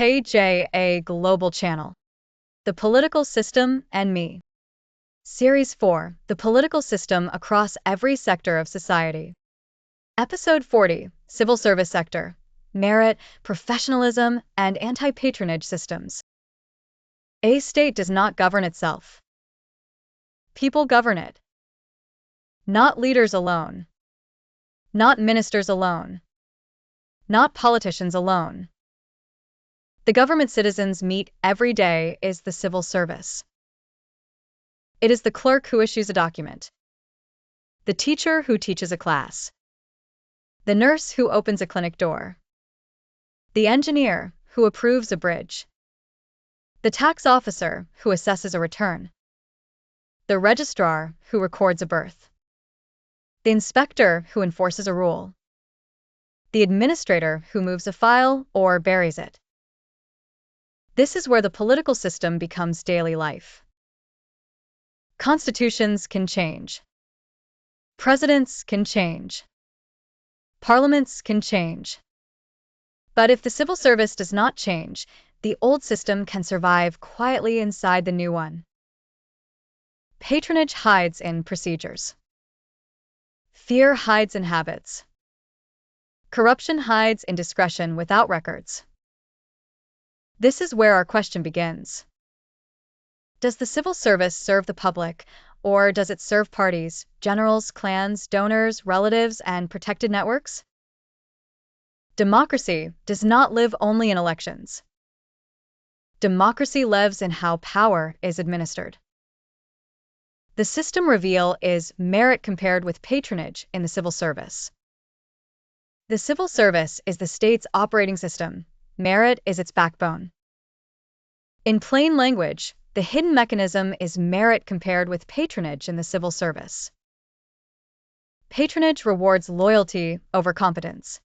KJA Global Channel. The Political System and Me. Series 4, The Political System Across Every Sector of Society. Episode 40, Civil Service Sector. Merit, Professionalism, and Anti-Patronage Systems. A state does not govern itself. People govern it. Not leaders alone. Not ministers alone. Not politicians alone. The government citizens meet every day is the civil service. It is the clerk who issues a document, the teacher who teaches a class, the nurse who opens a clinic door, the engineer who approves a bridge, the tax officer who assesses a return, the registrar who records a birth, the inspector who enforces a rule, the administrator who moves a file or buries it. This is where the political system becomes daily life. Constitutions can change. Presidents can change. Parliaments can change. But if the civil service does not change, the old system can survive quietly inside the new one. Patronage hides in procedures. Fear hides in habits. Corruption hides in discretion without records. This is where our question begins. Does the civil service serve the public, or does it serve parties, generals, clans, donors, relatives, and protected networks? Democracy does not live only in elections. Democracy lives in how power is administered. The system reveal is merit compared with patronage in the civil service. The civil service is the state's operating system. Merit is its backbone. In plain language, the hidden mechanism is merit compared with patronage in the civil service. Patronage rewards loyalty over competence.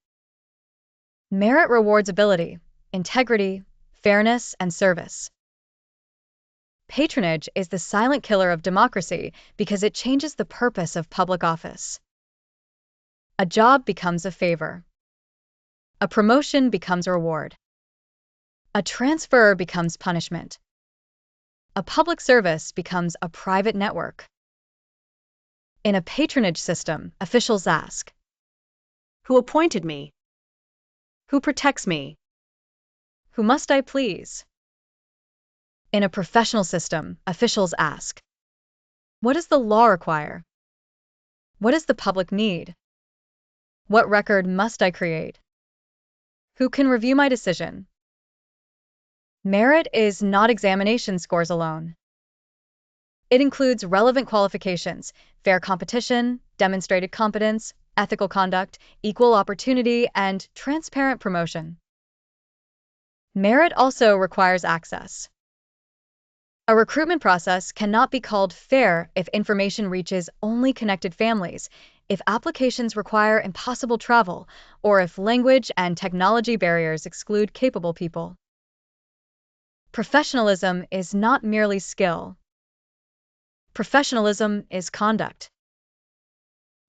Merit rewards ability, integrity, fairness, and service. Patronage is the silent killer of democracy because it changes the purpose of public office. A job becomes a favor. A promotion becomes a reward. A transfer becomes punishment. A public service becomes a private network. In a patronage system, officials ask, "Who appointed me? Who protects me? Who must I please?" In a professional system, officials ask, "What does the law require? What does the public need? What record must I create? Who can review my decision?" Merit is not examination scores alone. It includes relevant qualifications, fair competition, demonstrated competence, ethical conduct, equal opportunity, and transparent promotion. Merit also requires access. A recruitment process cannot be called fair if information reaches only connected families, if applications require impossible travel, or if language and technology barriers exclude capable people. Professionalism is not merely skill. Professionalism is conduct.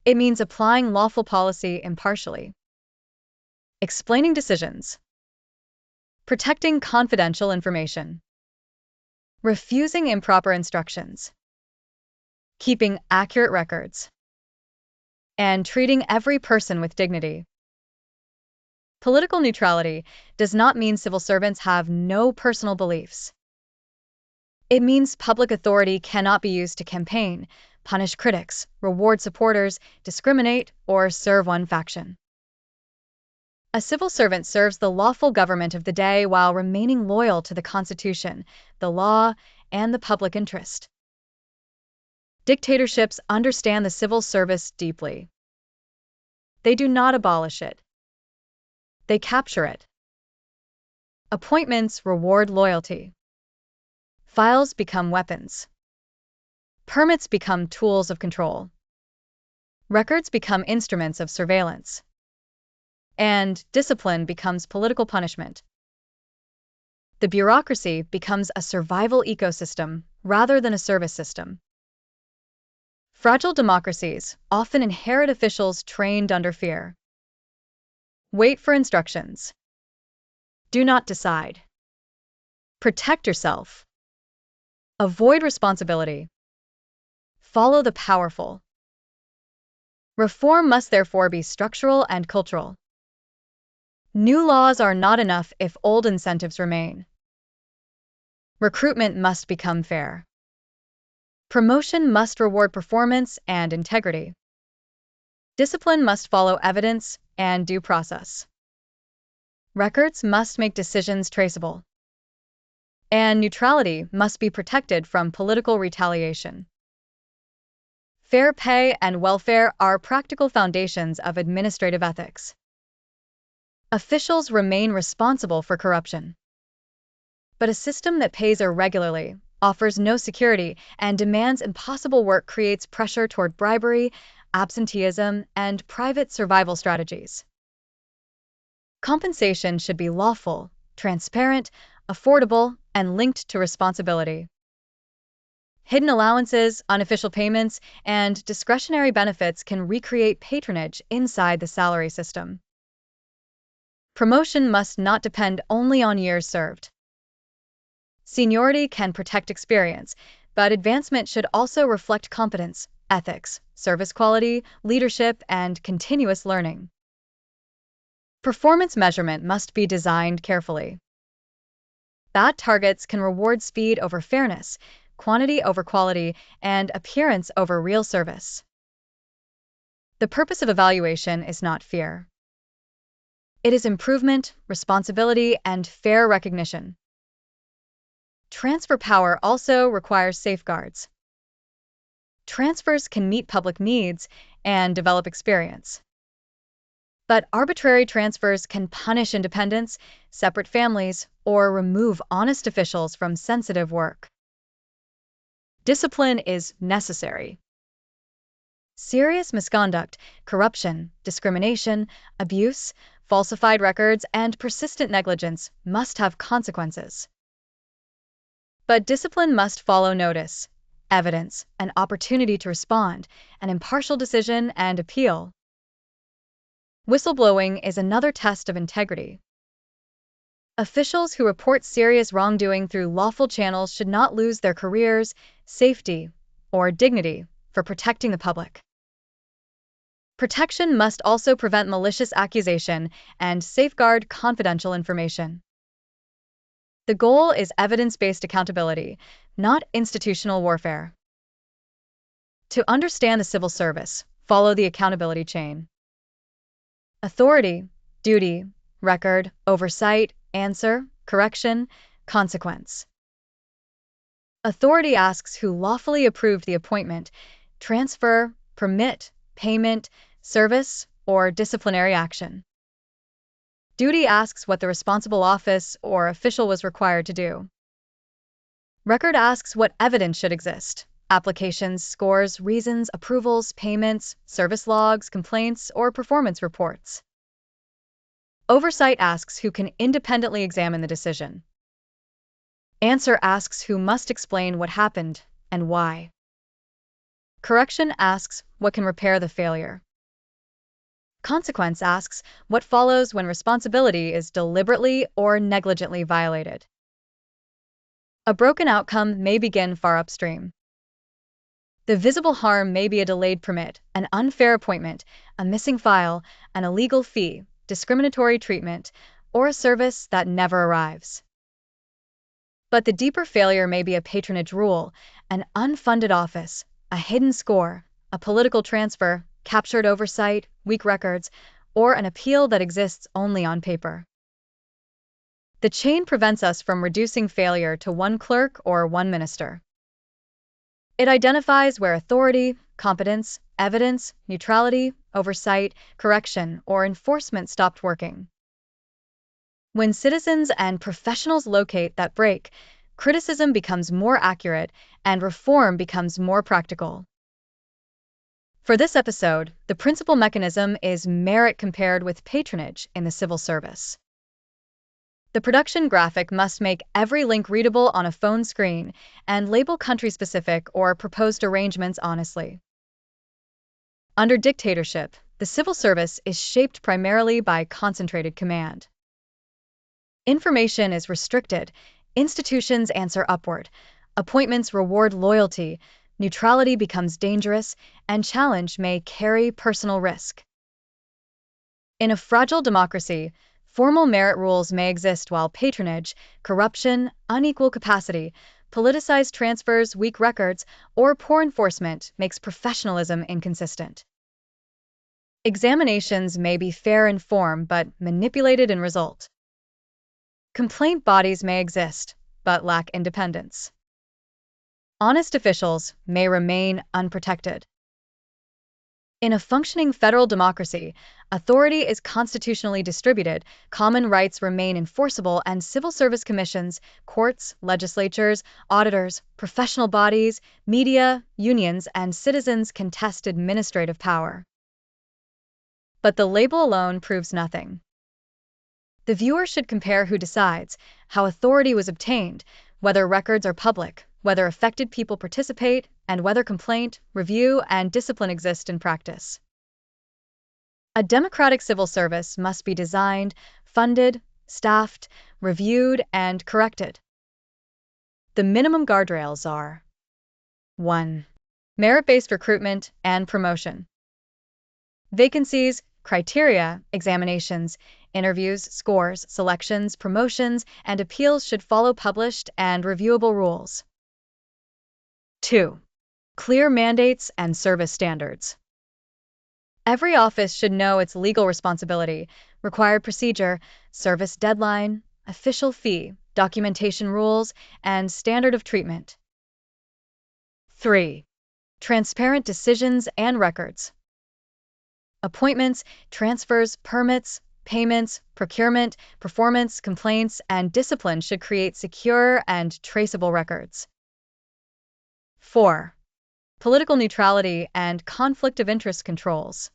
It means applying lawful policy impartially, explaining decisions, protecting confidential information, refusing improper instructions, keeping accurate records, and treating every person with dignity. Political neutrality does not mean civil servants have no personal beliefs. It means public authority cannot be used to campaign, punish critics, reward supporters, discriminate, or serve one faction. A civil servant serves the lawful government of the day while remaining loyal to the Constitution, the law, and the public interest. Dictatorships understand the civil service deeply. They do not abolish it. They capture it. Appointments reward loyalty. Files become weapons. Permits become tools of control. Records become instruments of surveillance. And discipline becomes political punishment. The bureaucracy becomes a survival ecosystem rather than a service system. Fragile democracies often inherit officials trained under fear. Wait for instructions. Do not decide. Protect yourself. Avoid responsibility. Follow the powerful. Reform must therefore be structural and cultural. New laws are not enough if old incentives remain. Recruitment must become fair. Promotion must reward performance and integrity. Discipline must follow evidence and due process. Records must make decisions traceable. And neutrality must be protected from political retaliation. Fair pay and welfare are practical foundations of administrative ethics. Officials remain responsible for corruption. But a system that pays irregularly, offers no security, and demands impossible work creates pressure toward bribery, absenteeism, and private survival strategies. Compensation should be lawful, transparent, affordable, and linked to responsibility. Hidden allowances, unofficial payments, and discretionary benefits can recreate patronage inside the salary system. Promotion must not depend only on years served. Seniority can protect experience, but advancement should also reflect competence, ethics, service quality, leadership, and continuous learning. Performance measurement must be designed carefully. Bad targets can reward speed over fairness, quantity over quality, and appearance over real service. The purpose of evaluation is not fear. It is improvement, responsibility, and fair recognition. Transfer power also requires safeguards. Transfers can meet public needs and develop experience. But arbitrary transfers can punish independence, separate families, or remove honest officials from sensitive work. Discipline is necessary. Serious misconduct, corruption, discrimination, abuse, falsified records, and persistent negligence must have consequences. But discipline must follow notice, evidence, an opportunity to respond, an impartial decision, and appeal. Whistleblowing is another test of integrity. Officials who report serious wrongdoing through lawful channels should not lose their careers, safety, or dignity for protecting the public. Protection must also prevent malicious accusation and safeguard confidential information. The goal is evidence-based accountability, not institutional warfare. To understand the civil service, follow the accountability chain. Authority, duty, record, oversight, answer, correction, consequence. Authority asks who lawfully approved the appointment, transfer, permit, payment, service, or disciplinary action. Duty asks what the responsible office or official was required to do. Record asks what evidence should exist: applications, scores, reasons, approvals, payments, service logs, complaints, or performance reports. Oversight asks who can independently examine the decision. Answer asks who must explain what happened and why. Correction asks what can repair the failure. Consequence asks what follows when responsibility is deliberately or negligently violated. A broken outcome may begin far upstream. The visible harm may be a delayed permit, an unfair appointment, a missing file, an illegal fee, discriminatory treatment, or a service that never arrives. But the deeper failure may be a patronage rule, an unfunded office, a hidden score, a political transfer, captured oversight, weak records, or an appeal that exists only on paper. The chain prevents us from reducing failure to one clerk or one minister. It identifies where authority, competence, evidence, neutrality, oversight, correction, or enforcement stopped working. When citizens and professionals locate that break, criticism becomes more accurate and reform becomes more practical. For this episode, the principal mechanism is merit compared with patronage in the civil service. The production graphic must make every link readable on a phone screen and label country-specific or proposed arrangements honestly. Under dictatorship, the civil service is shaped primarily by concentrated command. Information is restricted, Institutions answer upward. Appointments reward loyalty. Neutrality becomes dangerous, and challenge may carry personal risk. In a fragile democracy, formal merit rules may exist while patronage, corruption, unequal capacity, politicized transfers, weak records, or poor enforcement makes professionalism inconsistent. Examinations may be fair in form but manipulated in result. Complaint bodies may exist, but lack independence. Honest officials may remain unprotected. In a functioning federal democracy, authority is constitutionally distributed, common rights remain enforceable, and civil service commissions, courts, legislatures, auditors, professional bodies, media, unions, and citizens contest administrative power. But the label alone proves nothing. The viewer should compare who decides, how authority was obtained, whether records are public, whether affected people participate, and whether complaint, review, and discipline exist in practice. A democratic civil service must be designed, funded, staffed, reviewed, and corrected. The minimum guardrails are: 1. Merit-based recruitment and promotion. Vacancies, criteria, examinations, interviews, scores, selections, promotions, and appeals should follow published and reviewable rules. 2. Clear mandates and service standards. Every office should know its legal responsibility, required procedure, service deadline, official fee, documentation rules, and standard of treatment. 3. Transparent decisions and records. Appointments, transfers, permits, payments, procurement, performance, complaints, and discipline should create secure and traceable records. 4. Political neutrality and conflict of interest controls.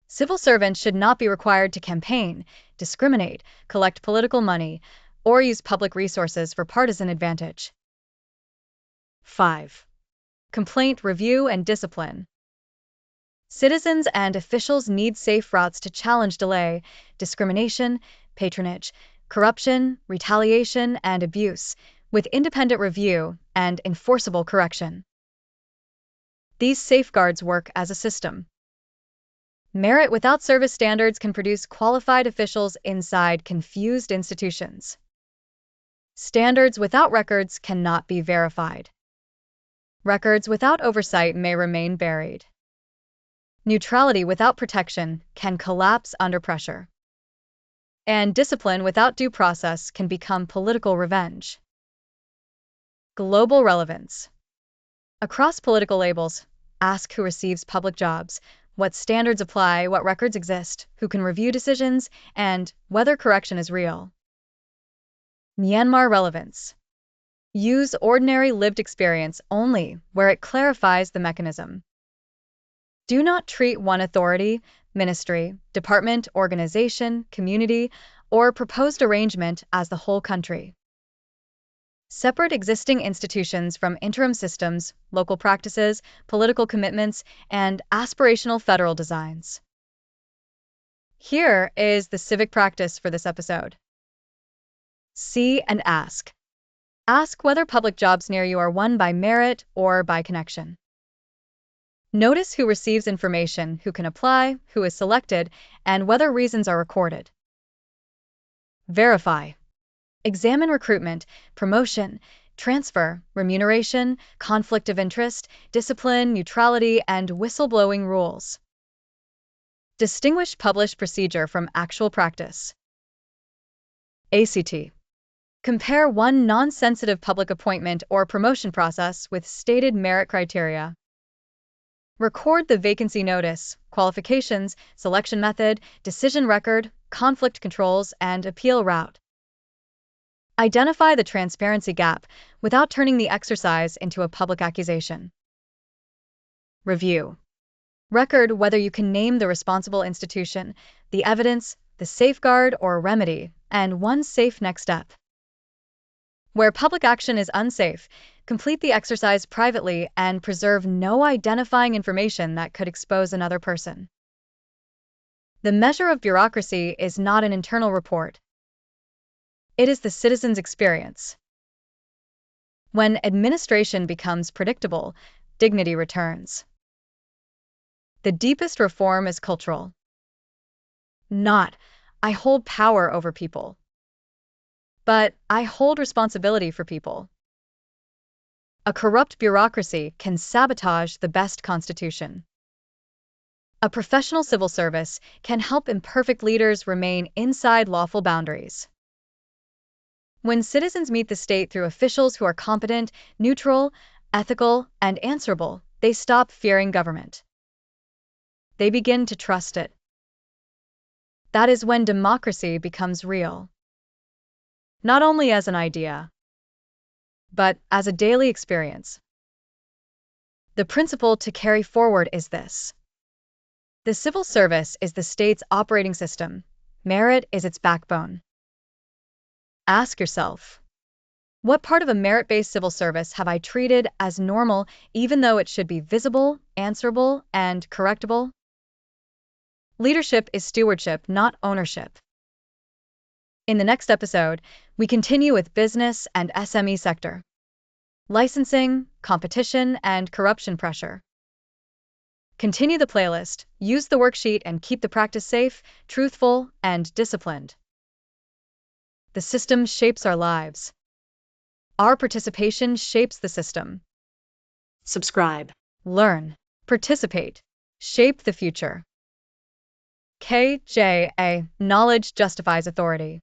Civil servants should not be required to campaign, discriminate, collect political money, or use public resources for partisan advantage. 5. Complaint review and discipline. Citizens and officials need safe routes to challenge delay, discrimination, patronage, corruption, retaliation, and abuse, with independent review and enforceable correction. These safeguards work as a system. Merit without service standards can produce qualified officials inside confused institutions. Standards without records cannot be verified. Records without oversight may remain buried. Neutrality without protection can collapse under pressure. And discipline without due process can become political revenge. Global relevance. Across political labels, ask who receives public jobs, what standards apply, what records exist, who can review decisions, and whether correction is real. Myanmar relevance. Use ordinary lived experience only where it clarifies the mechanism. Do not treat one authority, ministry, department, organization, community, or proposed arrangement as the whole country. Separate existing institutions from interim systems, local practices, political commitments, and aspirational federal designs. Here is the civic practice for this episode. See and ask. Ask whether public jobs near you are won by merit or by connection. Notice who receives information, who can apply, who is selected, and whether reasons are recorded. Verify. Examine recruitment, promotion, transfer, remuneration, conflict of interest, discipline, neutrality, and whistleblowing rules. Distinguish published procedure from actual practice. ACT. Compare one non-sensitive public appointment or promotion process with stated merit criteria. Record the vacancy notice, qualifications, selection method, decision record, conflict controls, and appeal route. Identify the transparency gap without turning the exercise into a public accusation. Review. Record whether you can name the responsible institution, the evidence, the safeguard or remedy, and one safe next step. Where public action is unsafe, complete the exercise privately and preserve no identifying information that could expose another person. The measure of bureaucracy is not an internal report. It is the citizen's experience. When administration becomes predictable, dignity returns. The deepest reform is cultural. Not, I hold power over people, but I hold responsibility for people. A corrupt bureaucracy can sabotage the best constitution. A professional civil service can help imperfect leaders remain inside lawful boundaries. When citizens meet the state through officials who are competent, neutral, ethical, and answerable, they stop fearing government. They begin to trust it. That is when democracy becomes real. Not only as an idea, but as a daily experience. The principle to carry forward is this. The civil service is the state's operating system. Merit is its backbone. Ask yourself, what part of a merit-based civil service have I treated as normal even though it should be visible, answerable, and correctable? Leadership is stewardship, not ownership. In the next episode, we continue with business and SME sector. Licensing, competition, and corruption pressure. Continue the playlist, use the worksheet, and keep the practice safe, truthful, and disciplined. The system shapes our lives. Our participation shapes the system. Subscribe. Learn. Participate. Shape the future. KJA. Knowledge justifies authority.